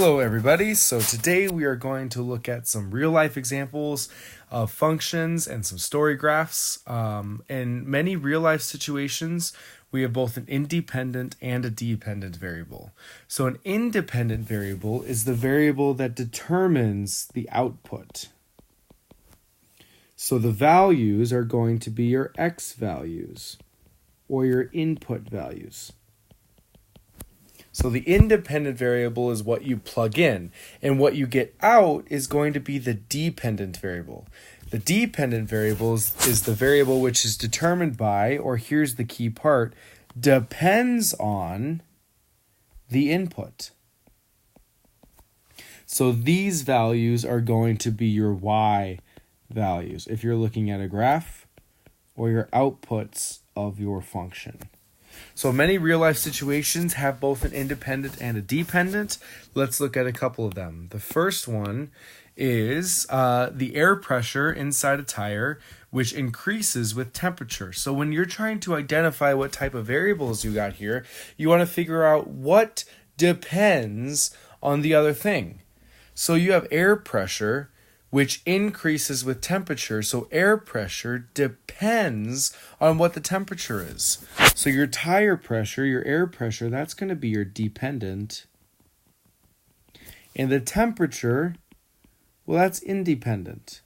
Hello everybody, so today we are going to look at some real life examples of functions and some story graphs. In many real life situations, we have both an independent and a dependent variable. So an independent variable is the variable that determines the output. So the values are going to be your x values or your input values. So the independent variable is what you plug in, and what you get out is going to be the dependent variable. The dependent variable is the variable which is determined by, or here's the key part, depends on the input. So these values are going to be your y values if you're looking at a graph, or your outputs of your function. So many real-life situations have both an independent and a dependent. Let's look at a couple of them. The first one is the air pressure inside a tire, which increases with temperature. So when you're trying to identify what type of variables you got here, you want to figure out what depends on the other thing. So you have air pressure, which increases with temperature. So air pressure depends on what the temperature is. So your tire pressure, your air pressure, that's going to be your dependent. And the temperature, well, that's independent,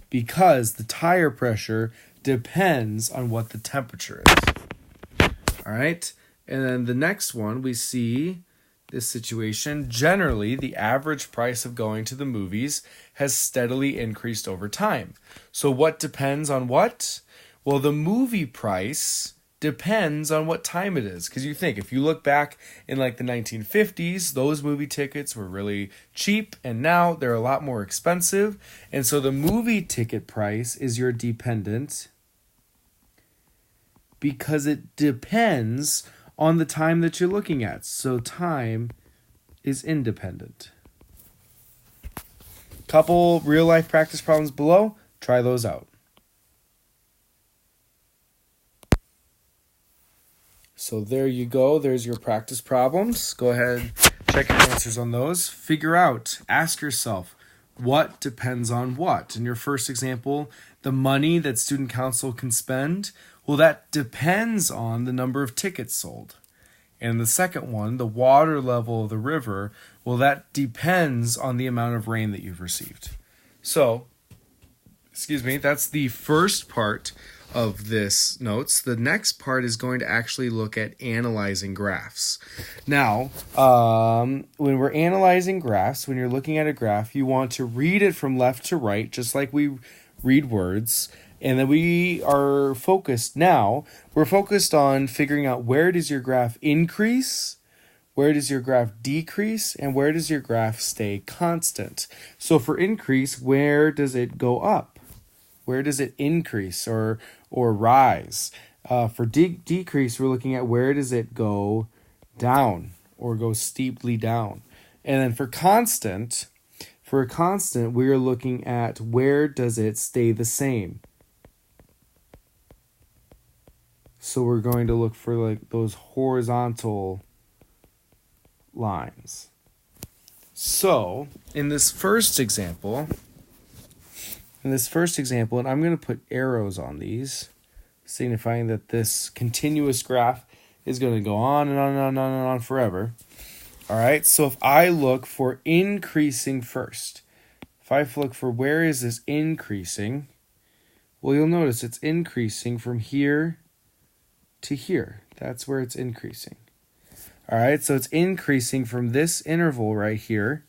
because the tire pressure depends on what the temperature is. All right. And then the next one, we see this situation. Generally, the average price of going to the movies has steadily increased over time. So what depends on what? Well, the movie price depends on what time it is. Because you think, if you look back in like the 1950s, those movie tickets were really cheap, and now they're a lot more expensive. And so the movie ticket price is your dependent, because it depends on the time that you're looking at. So time is independent. Couple real life practice problems below. Try those out. So there you go. There's your practice problems. Go ahead, check your answers on those. Figure out, ask yourself, what depends on what? In your first example, the money that student council can spend, well, that depends on the number of tickets sold. And the second one, the water level of the river, well, that depends on the amount of rain that you've received. So, that's the first part of this notes. The next part is going to actually look at analyzing graphs. Now, when we're analyzing graphs, when you're looking at a graph, you want to read it from left to right, just like we read words. And then we're focused on figuring out, where does your graph increase, where does your graph decrease, and where does your graph stay constant. So for increase, where does it go up? Where does it increase or rise? For decrease, we're looking at, where does it go down or go steeply down? And then for a constant, we're looking at, where does it stay the same? So we're going to look for like those horizontal lines. So in this first example, and I'm going to put arrows on these, signifying that this continuous graph is going to go on and on and on and on and on forever. All right, so if I look for increasing first, if I look for where is this increasing, well, you'll notice it's increasing from here to here. That's where it's increasing. All right, so it's increasing from this interval right here.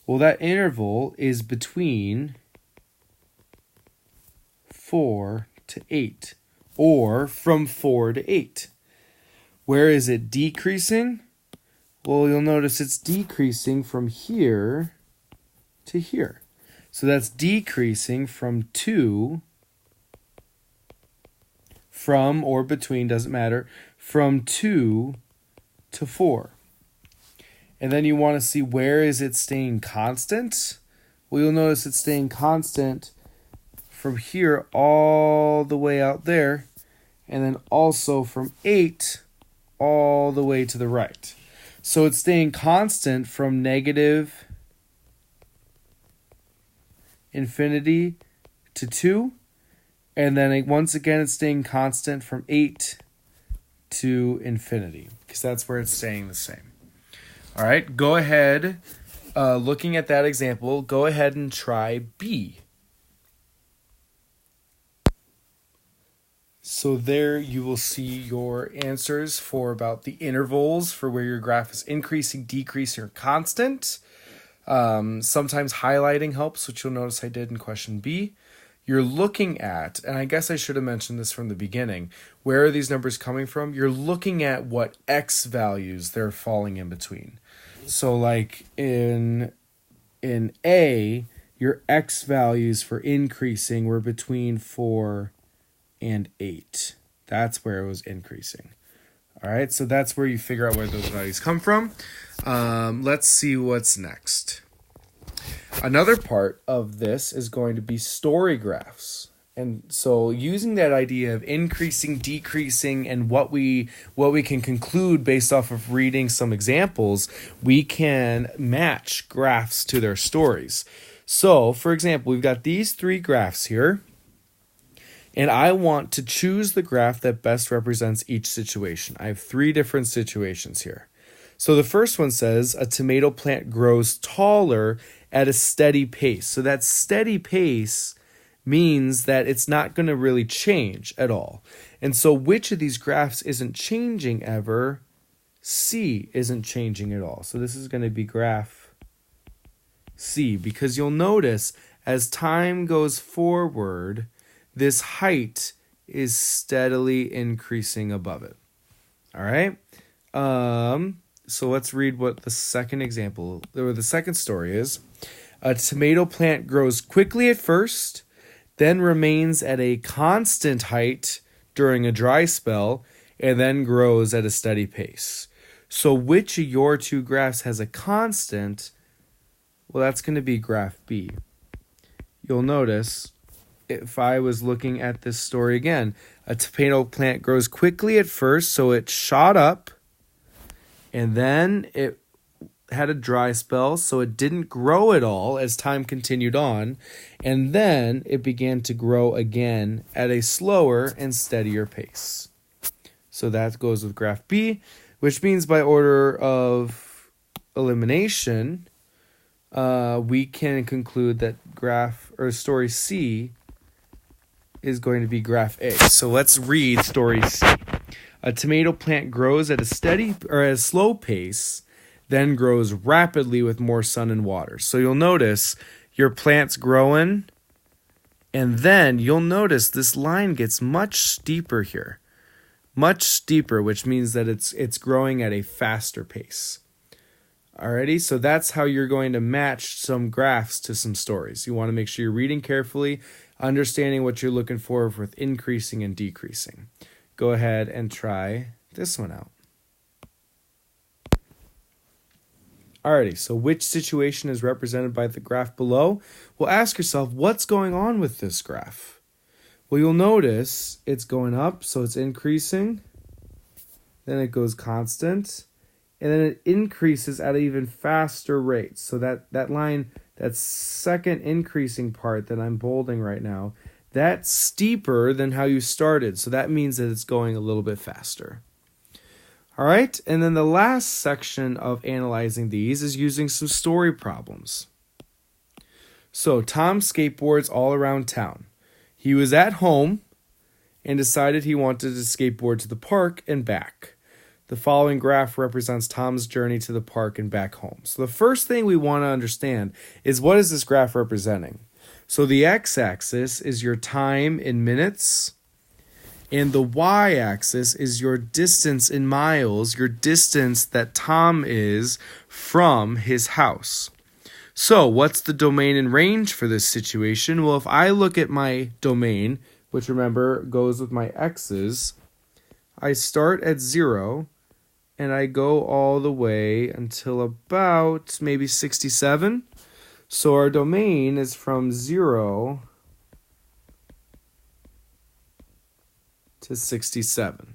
Well, that interval is between 4 to 8, or from 4 to 8. Where is it decreasing? Well, you'll notice it's decreasing from here to here. So that's decreasing from 2, from or between, doesn't matter, from 2 to 4. And then you want to see, where is it staying constant? Well, you'll notice it's staying constant from here all the way out there, and then also from 8 all the way to the right. So it's staying constant from negative infinity to 2. And then once again, it's staying constant from 8 to infinity, because that's where it's staying the same. All right, go ahead. Looking at that example, go ahead and try B. So there you will see your answers for about the intervals for where your graph is increasing, decreasing, or constant. Sometimes highlighting helps, which you'll notice I did in question B. You're looking at, and I guess I should have mentioned this from the beginning, where are these numbers coming from? You're looking at what x values they're falling in between. So like in A, your x values for increasing were between 4 and 8. That's where it was increasing. All right, so that's where you figure out where those values come from. Let's see what's next. Another part of this is going to be story graphs. And so using that idea of increasing, decreasing, and what we can conclude based off of reading some examples, we can match graphs to their stories. So, for example, we've got these 3 graphs here, and I want to choose the graph that best represents each situation. I have 3 different situations here. So the first one says a tomato plant grows taller at a steady pace. So that steady pace means that it's not going to really change at all. And so which of these graphs isn't changing ever? C isn't changing at all. So this is going to be graph C, because you'll notice as time goes forward, this height is steadily increasing above it. All right. So let's read what the second example, or the second story is. A tomato plant grows quickly at first, then remains at a constant height during a dry spell, and then grows at a steady pace. So which of your 2 graphs has a constant? Well, that's going to be graph B. You'll notice, if I was looking at this story again, a tomato plant grows quickly at first, so it shot up, and then it had a dry spell, so it didn't grow at all as time continued on, and then it began to grow again at a slower and steadier pace. So that goes with graph B, which means by order of elimination, we can conclude that graph or story C is going to be graph A. So let's read story C. A tomato plant grows at a steady or at a slow pace, then grows rapidly with more sun and water. So you'll notice your plant's growing, and then you'll notice this line gets much steeper here. Much steeper, which means that it's growing at a faster pace. Alrighty, so that's how you're going to match some graphs to some stories. You want to make sure you're reading carefully, understanding what you're looking for with increasing and decreasing. Go ahead and try this one out. Alrighty, so which situation is represented by the graph below? Well, ask yourself, what's going on with this graph? Well, you'll notice it's going up, so it's increasing. Then it goes constant. And then it increases at an even faster rate. So that line, that second increasing part that I'm bolding right now, that's steeper than how you started. So that means that it's going a little bit faster. All right, and then the last section of analyzing these is using some story problems. So Tom skateboards all around town. He was at home and decided he wanted to skateboard to the park and back. The following graph represents Tom's journey to the park and back home. So the first thing we want to understand is, what is this graph representing? So the x-axis is your time in minutes, and the y-axis is your distance in miles, your distance that Tom is from his house. So what's the domain and range for this situation? Well, if I look at my domain, which remember goes with my x's, I start at 0 and I go all the way until about maybe 67. So our domain is from 0 to 67.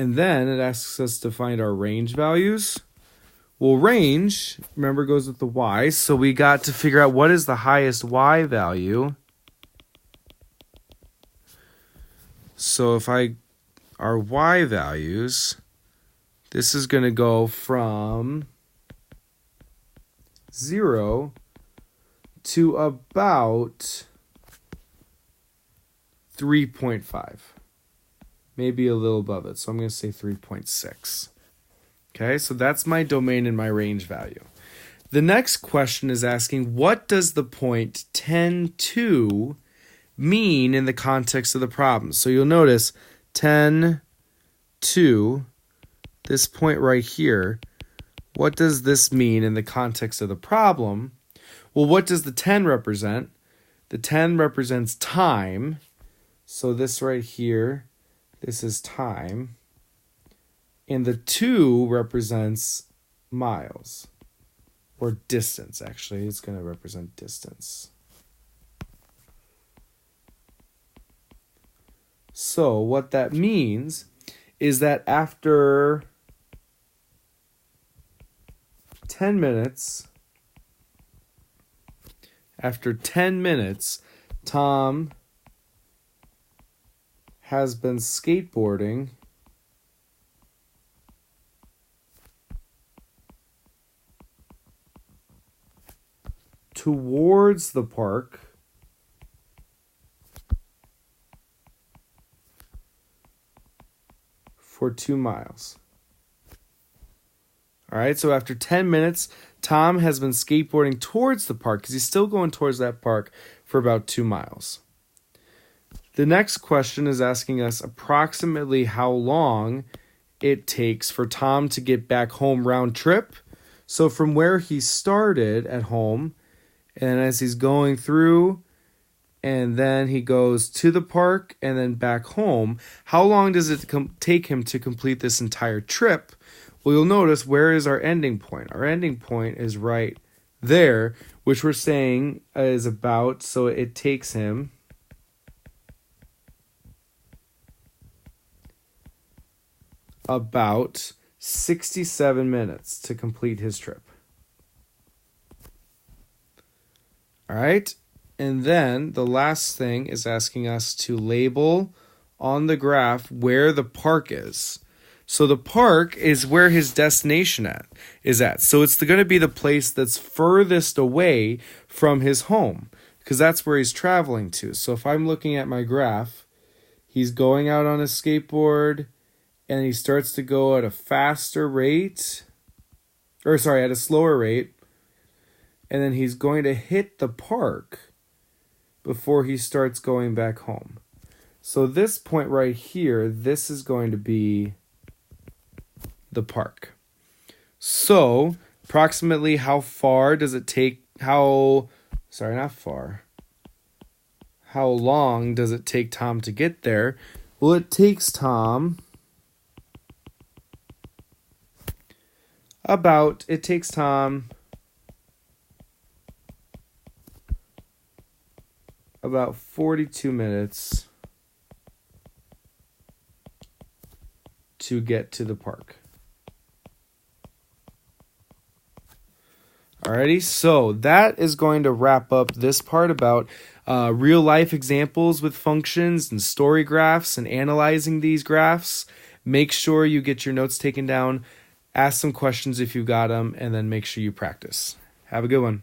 And then it asks us to find our range values. Well, range, remember, goes with the y. So we got to figure out what is the highest y value. So if our y values, this is going to go from 0 to about 3.5. Maybe a little above it. So I'm going to say 3.6. Okay, so that's my domain and my range value. The next question is asking, what does the point 10, 2 mean in the context of the problem? So you'll notice 10, 2, this point right here, what does this mean in the context of the problem? Well, what does the 10 represent? The 10 represents time. So this right here, this is time. And the 2 represents miles. Or distance, actually. It's going to represent distance. So what that means is that after 10 minutes, Tom has been skateboarding towards the park for 2 miles. All right, so after 10 minutes, Tom has been skateboarding towards the park because he's still going towards that park for about 2 miles. The next question is asking us approximately how long it takes for Tom to get back home round trip. So from where he started at home, and as he's going through, and then he goes to the park and then back home, how long does it take him to complete this entire trip? Well, you'll notice, where is our ending point? Our ending point is right there, which we're saying is about, so it takes him about 67 minutes to complete his trip. All right, and then the last thing is asking us to label on the graph where the park is. So the park is where his destination is at. So it's going to be the place that's furthest away from his home, because that's where he's traveling to. So if I'm looking at my graph, he's going out on a skateboard, and he starts to go at a slower rate. And then he's going to hit the park before he starts going back home. So this point right here, this is going to be the park. So approximately how long does it take Tom to get there? Well, it takes Tom about 42 minutes to get to the park. Alrighty, so that is going to wrap up this part about real life examples with functions and story graphs and analyzing these graphs. Make sure you get your notes taken down, ask some questions if you got them, and then make sure you practice. Have a good one.